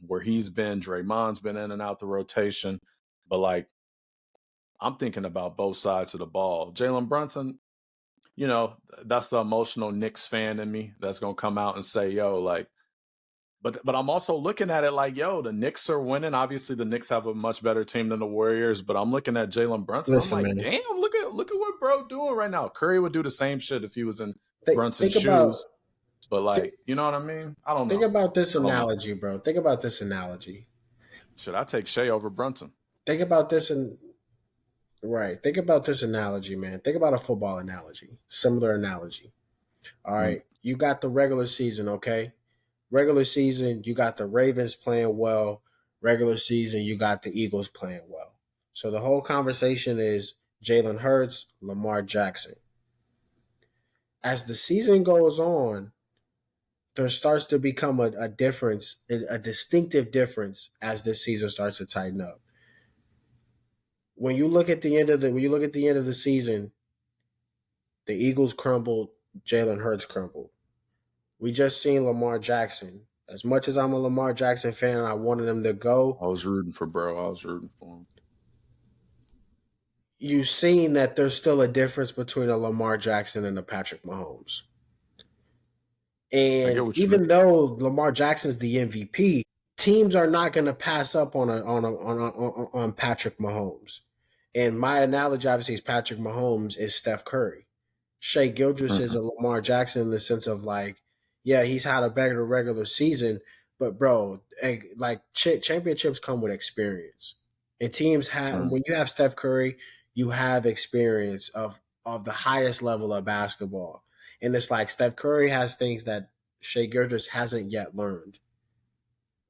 A: where he's been. Draymond's been in and out the rotation, but like I'm thinking about both sides of the ball. Jalen Brunson, you know, that's the emotional Knicks fan in me that's gonna come out and say, yo, like, but I'm also looking at it like, yo, the Knicks are winning. Obviously, the Knicks have a much better team than the Warriors, but I'm looking at Jalen Brunson. I'm
B: Listen,
A: like,
B: man.
A: damn, look at what bro doing right now. Curry would do the same shit if he was in Brunson's
B: Think about
A: shoes. But
B: think,
A: like, you know what I mean? I don't
B: think
A: know.
B: about this
A: I don't know.
B: analogy, bro. Think about this analogy.
A: Should I take Shea over Brunson?
B: Think about this and right. Think about this analogy, man. Think about a football analogy. Similar analogy. All
A: Mm,
B: right. You got the regular season, okay? Regular season, you got the Ravens playing well. Regular season, you got the Eagles playing well. So the whole conversation is Jalen Hurts, Lamar Jackson. As the season goes on, there starts to become a difference, a distinctive difference as this season starts to tighten up. When you look at the end of the season, the Eagles crumbled, Jalen Hurts crumbled. We just seen Lamar Jackson. As much as I'm a Lamar Jackson fan and I wanted him to go,
A: I was rooting for bro. I was rooting for him.
B: you've seen that there's still a difference between a Lamar Jackson and a Patrick Mahomes.
A: I get
B: And
A: what you mean.
B: even though Lamar Jackson's the MVP, teams are not going to pass up on Patrick Mahomes. And my analogy, obviously, is Patrick Mahomes is Steph Curry. Shai Gildres is
A: Mhm.
B: a Lamar Jackson in the sense of like, yeah, he's had a better regular season, but bro, like championships come with experience, and teams have
A: Mm.
B: when you have Steph Curry, you have experience of the highest level of basketball, and it's like Steph Curry has things that Shai Gildres hasn't yet learned.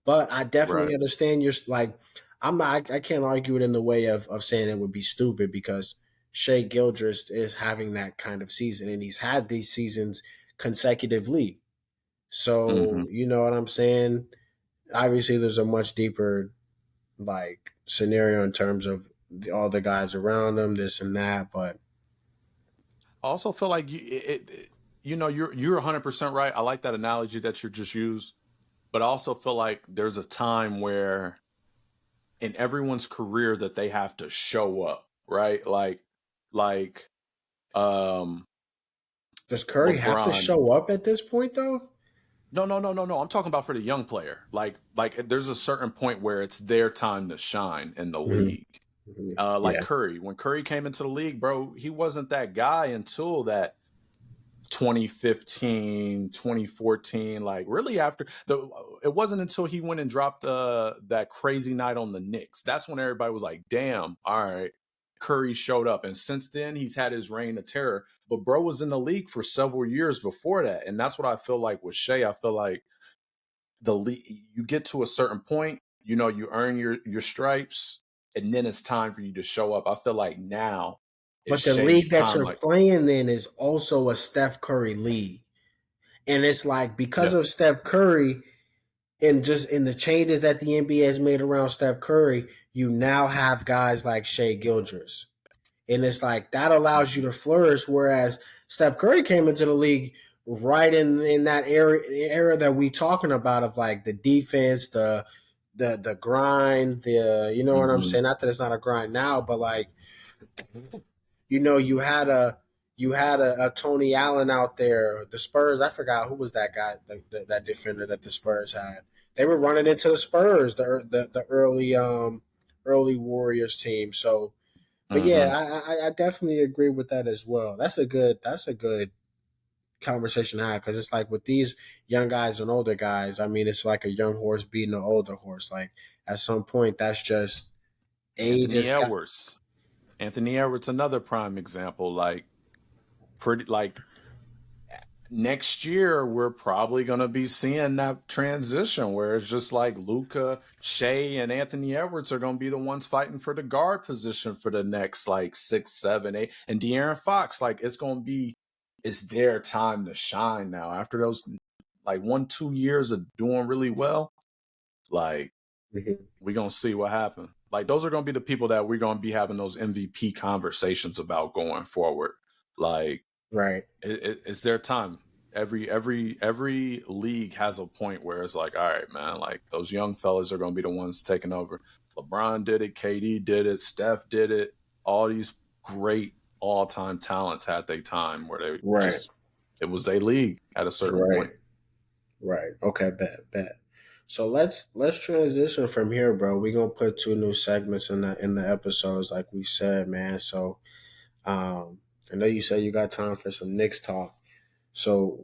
B: But I definitely
A: Right.
B: understand your like. I'm not. I can't argue it in the way of saying it would be stupid because Shai Gildres is having that kind of season, and he's had these seasons consecutively. So
A: Hmm.
B: you know what I'm saying. Obviously, there's a much deeper like scenario in terms of all the guys around him, this and that. But
A: I also feel like you know, you're 100% right. I like that analogy that you just used, but I also feel like there's a time where in everyone's career that they have to show up, right? Like um
B: does Curry have to
A: LeBron.
B: show up at this point though?
A: No. I'm talking about for the young player. Like there's a certain point where it's their time to shine in the
B: Mm-hmm.
A: league.
B: Mm-hmm.
A: Like
B: Yeah,
A: Curry. When Curry came into the league, bro, he wasn't that guy until that 2015, 2014. Like really after it wasn't until he went and dropped that crazy night on the Knicks. That's when everybody was like, damn, all right. Curry showed up. And since then, he's had his reign of terror. But bro was in the league for several years before that. And that's what I feel like with Shea. I feel like the league, you get to a certain point, you know, you earn your stripes, and then it's time for you to show up. I feel like now is
B: but the
A: Shea's
B: league that
A: time.
B: you're
A: Like,
B: playing in is also a Steph Curry league. And it's like because
A: yeah.
B: of Steph Curry and just in the changes that the NBA has made around Steph Curry, you now have guys like Shai Gildres. And it's like that allows you to flourish. Whereas Steph Curry came into the league right in that era that we talking about of like the defense, the grind, the you know what I'm
A: Mm-hmm.
B: saying? Not that it's not a grind now, but like you know, you had a Tony Allen out there. The Spurs, I forgot who was that guy, that defender that the Spurs had. They were running into the Spurs, the early Warriors team. So, but
A: Mm-hmm.
B: yeah, I definitely agree with that as well. That's a good conversation to have because it's like with these young guys and older guys. I mean, it's like a young horse beating an older horse. Like at some point, that's just age
A: Anthony
B: has got.
A: Edwards. Anthony Edwards, another prime example. Like pretty like next year, we're probably gonna be seeing that transition where it's just like Luka, Shea, and Anthony Edwards are gonna be the ones fighting for the guard position for the next like 6, 7, 8. And De'Aaron Fox, like it's their time to shine now. After those like 1, 2 years of doing really well, like
B: Mhm.
A: we're gonna see what happens. Like those are gonna be the people that we're gonna be having those MVP conversations about going forward. Like
B: Right.
A: it's their time. Every league has a point where it's like, all right, man, like those young fellas are gonna be the ones taking over. LeBron did it, KD did it, Steph did it, all these great all-time talents had their time where they
B: Right.
A: just it was their league at a certain point.
B: Right. Okay, bet. So let's transition from here, bro. We're gonna put 2 new segments in the episodes, like we said, man. So I know you said you got time for some Knicks talk. So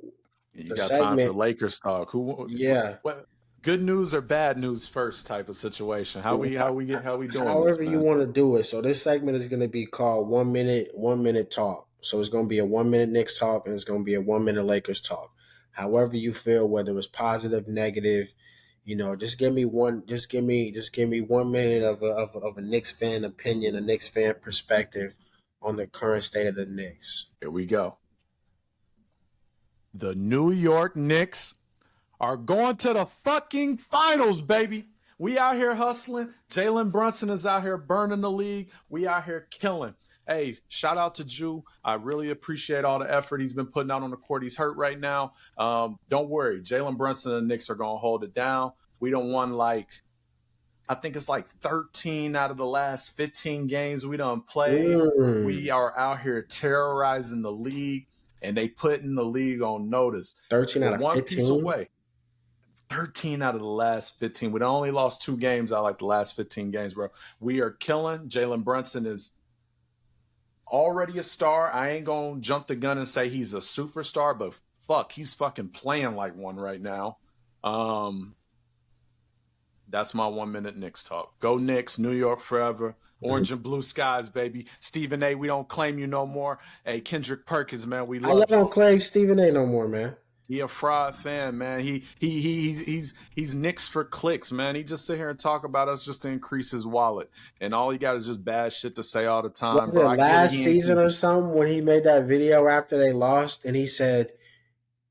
A: You
B: the
A: got time for
B: segment,
A: Lakers talk.
B: yeah.
A: What good news or bad news first type of situation? How we doing this,
B: However you
A: man?
B: want to do it. So this segment is gonna be called 1 minute talk. So it's gonna be a 1 minute Knicks talk and it's gonna be a 1 minute Lakers talk. However you feel, whether it's positive, negative, just give me one. Just give me 1 minute of a Knicks fan opinion, a Knicks fan perspective on the current state of the Knicks.
A: Here we go. The New York Knicks are going to the fucking finals, baby. We out here hustling. Jalen Brunson is out here burning the league. We out here killing. Hey, shout out to Jew. I really appreciate all the effort he's been putting out on the court. He's hurt right now. Don't worry. Jalen Brunson and the Knicks are going to hold it down. We don't won I think it's 13 out of the last 15 games we done played. We are out here terrorizing the league, and they putting the league on notice.
B: 13 out of
A: one
B: 15?
A: piece away. 13 out of the last 15. We only lost 2 games out of the last 15 games, bro. We are killing. Jalen Brunson is already a star. I ain't going to jump the gun and say he's a superstar, but fuck, he's fucking playing like one right now. That's my 1 minute Knicks talk. Go Knicks, New York forever. Orange and blue skies, baby. Stephen A., we don't claim you no more. Hey, Kendrick Perkins, man, we love you.
B: I don't claim Stephen A. no more, man.
A: He a fraud fan, man. He's Knicks for clicks, man. He just sit here and talk about us just to increase his wallet, and all he got is just bad shit to say all the time.
B: Was
A: Bro,
B: it
A: I get it.
B: last season or something when he made that video after they lost and he said,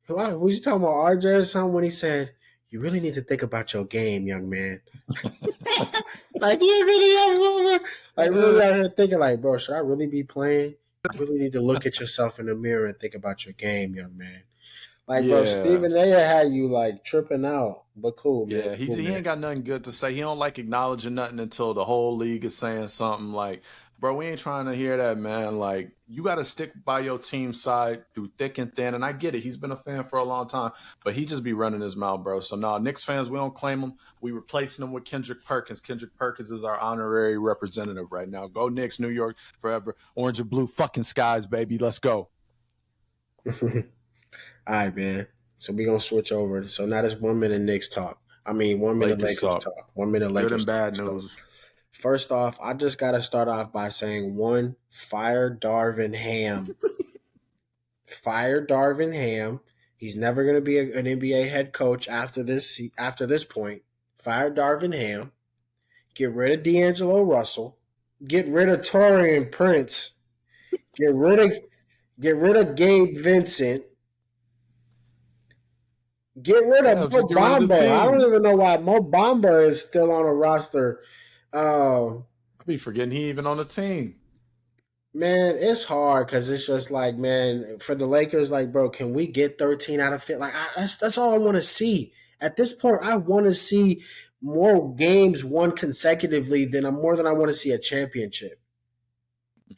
B: "Who was you talking about, RJ or something?" When he said, "You really need to think about your game, young man." Like he really, really out here thinking, like, bro, should I really be playing? You really need to look at yourself in the mirror and think about your game, young man. Like, bro, Stephen A. had you tripping out, but cool, man.
A: Yeah, he ain't got nothing good to say. He don't like acknowledging nothing until the whole league is saying something. Like, bro, we ain't trying to hear that, man. Like, you got to stick by your team's side through thick and thin. And I get it. He's been a fan for a long time, but he just be running his mouth, bro. So, no, Knicks fans, we don't claim him. We replacing him with Kendrick Perkins. Kendrick Perkins is our honorary representative right now. Go Knicks, New York forever. Orange and blue fucking skies, baby. Let's go.
B: All right, man. So we're going to switch over. So now this 1 minute Knicks talk. 1 minute Lakers talk. 1 minute Lakers
A: talk. Good and bad
B: talk.
A: news.
B: First off, I just got to start off by saying, fire Darvin Ham. Fire Darvin Ham. He's never going to be an NBA head coach after this point. Fire Darvin Ham. Get rid of D'Angelo Russell. Get rid of Taurean Prince. Get rid of Gabe Vincent. Get rid of Mo Bamba. I don't even know why Mo Bamba is still on a roster.
A: I be forgetting he even on the team.
B: Man, it's hard because it's just like, man, for the Lakers, like, bro, can we get 13 out of 15? Like, that's all I want to see. At this point, I want to see more games won consecutively than I want to see a championship.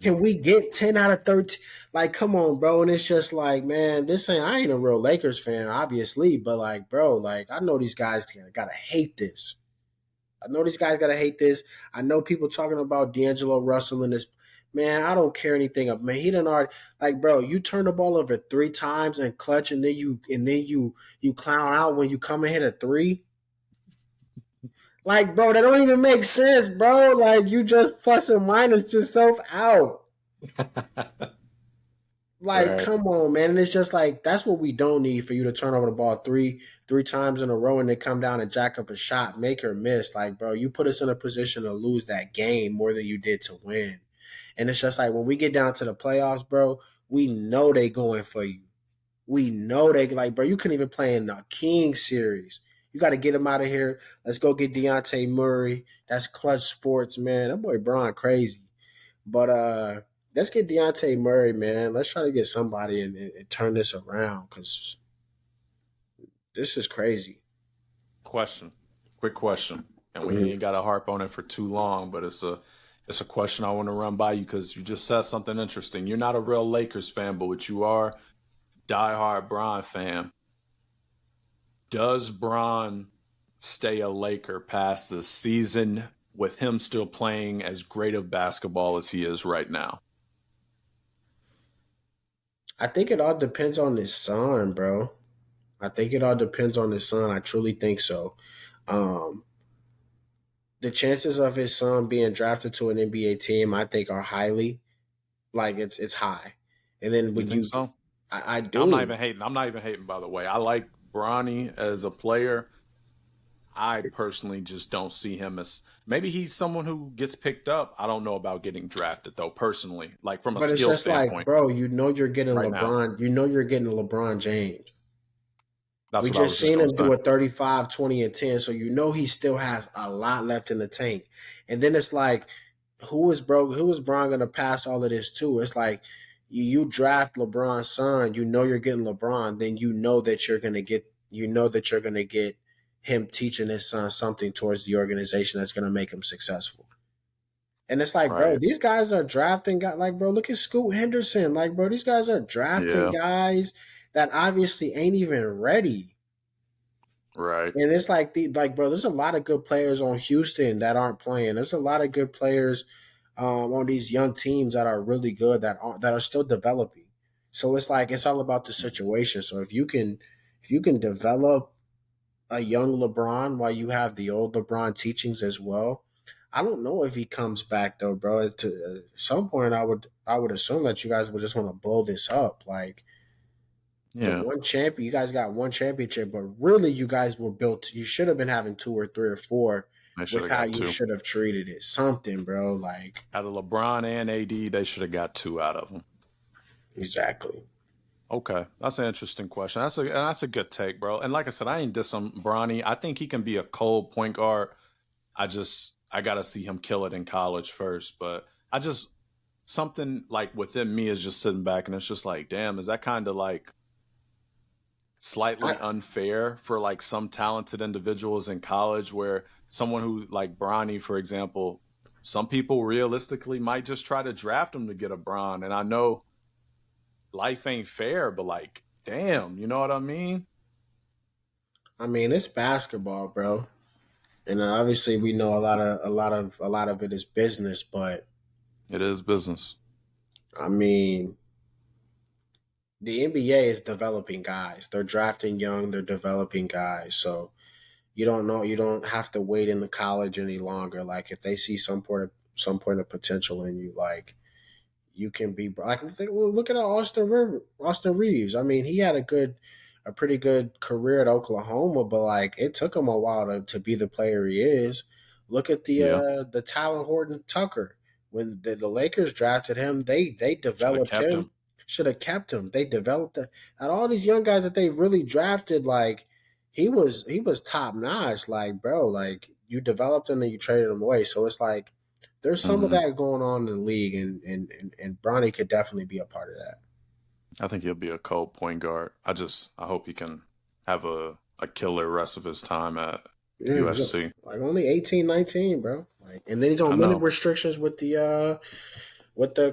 B: Can we get 10 out of 13? Like, come on, bro. And it's just like, man, I ain't a real Lakers fan, obviously, but like, bro, like, I know these guys gotta hate this. I know people talking about D'Angelo Russell and this. Man, I don't care anything of, man. He done already, like, bro, you turn the ball over 3 times and clutch, and then you clown out when you come and hit a 3. Like, bro, that don't even make sense, bro. Like, you just plus and minus yourself out. Like, right. Come on, man. And it's just like, that's what we don't need, for you to turn over the ball three times in a row and then come down and jack up a shot, make or miss. Like, bro, you put us in a position to lose that game more than you did to win. And it's just like, when we get down to the playoffs, bro, we know they going for you. We know they, like, bro, you couldn't even play in the King series. You got to get him out of here. Let's go get Dejounte Murray. That's clutch sports, man. That boy Bron crazy. But let's get Dejounte Murray, man. Let's try to get somebody and turn this around, because this is crazy.
A: Quick question. And we ain't got to harp on it for too long, but it's It's a question I want to run by you because you just said something interesting. You're not a real Lakers fan, but what you are, diehard Bron fan. Does Bron stay a Laker past the season with him still playing as great of basketball as he is right now?
B: I think it all depends on his son, bro. I think it all depends on his son. I truly think so. Um, the chances of his son being drafted to an NBA team, I think, are highly like it's high. And then
A: You
B: when
A: think
B: you,
A: so?
B: I
A: I'm not
B: do,
A: even hating. I'm not even hating, by the way. I like Bronny as a player. I personally just don't see him as maybe he's someone who gets picked up. I don't know about getting drafted though, personally, like from a
B: but it's
A: skill
B: just like,
A: standpoint
B: bro, you know you're getting
A: right now.
B: LeBron. You know you're getting LeBron James.
A: That's
B: We
A: what I
B: just
A: was just
B: seen
A: gonna
B: him
A: say.
B: do a 35, 20, and 10. So you know he still has a lot left in the tank. And then it's like, who is Bron gonna pass all of this to? It's like you draft LeBron's son, you know you're getting LeBron, then you know that you're gonna get him teaching his son something towards the organization that's gonna make him successful. And it's like, bro,
A: Right.
B: these guys are drafting guys. Like, bro, look at Scoot Henderson. Like, bro, these guys are drafting
A: Yeah.
B: guys that obviously ain't even ready.
A: Right.
B: And it's bro, there's a lot of good players on Houston that aren't playing. There's a lot of good players on these young teams that are really good that are still developing. So it's like it's all about the situation. So if you can develop a young LeBron while you have the old LeBron teachings as well. I don't know if he comes back though, bro. At some point, I would assume that you guys would just want to blow this up, like the
A: Yeah.
B: one champion. You guys got one championship, but really, you guys were built. You should have been having two or three or four
A: They should
B: with
A: have
B: how
A: got
B: you
A: two.
B: should have treated it. Something, bro. Like
A: Out of LeBron and AD, they should have got two out of them.
B: exactly.
A: Okay, that's an interesting question. That's a good take, bro. And like I said, I ain't dissing Bronny. I think he can be a cold point guard. I gotta see him kill it in college first. But I just something like within me is just sitting back and it's just like, damn, is that kind of like
B: I
A: slightly unfair for like some talented individuals in college where someone who like Bronny, for example, some people realistically might just try to draft him to get a Bron. And I know life ain't fair, but like, damn, you know what I mean?
B: I mean, it's basketball, bro. And obviously, we know a lot of it is business, but
A: It is business.
B: I mean, the NBA is developing guys. They're drafting young, they're developing guys. So you don't have to wait in the college any longer. Like if they see some point of potential in you, like you can be like look at Austin Reeves. I mean, he had a pretty good career at Oklahoma, but like it took him a while to be the player he is. Look at
A: Yeah.
B: the Tyler Horton Tucker. When the Lakers drafted him, they
A: Should have
B: developed
A: kept
B: him.
A: him.
B: Should have kept him. They developed it. And all these young guys that they really drafted, like he was top notch. Like, bro, like you developed him and you traded him away. So it's like there's some of
A: Hmm.
B: that going on in the league, and Bronny could definitely be a part of that.
A: I think he'll be a cold point guard. I hope he can have a killer rest of his time at
B: Yeah, he's
A: USC.
B: like only 18, 19, bro. Like, and then he's
A: I
B: on minute
A: know.
B: restrictions with the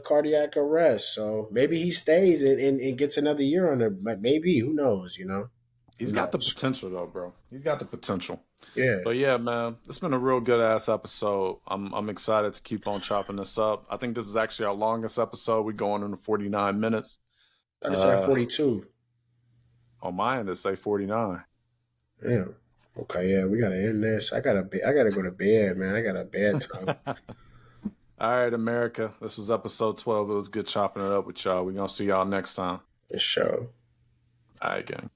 B: cardiac arrest. So maybe he stays and gets another year on there. Maybe who knows? You know, who
A: He's got the
B: knows?
A: potential though, bro. He's got the potential.
B: Yeah,
A: But yeah, man, it's been a real good ass episode. I'm excited to keep on chopping this up. I think this is actually our longest episode. We're going into 49 minutes.
B: I just said
A: Uh
B: 42.
A: on my end, it say 49.
B: Yeah. Okay, yeah, we gotta end this. I gotta go to bed, man. I got a bedtime.
A: All right, America. This was episode 12. It was good chopping it up with y'all. We're gonna see y'all next time.
B: For sure.
A: All right, gang.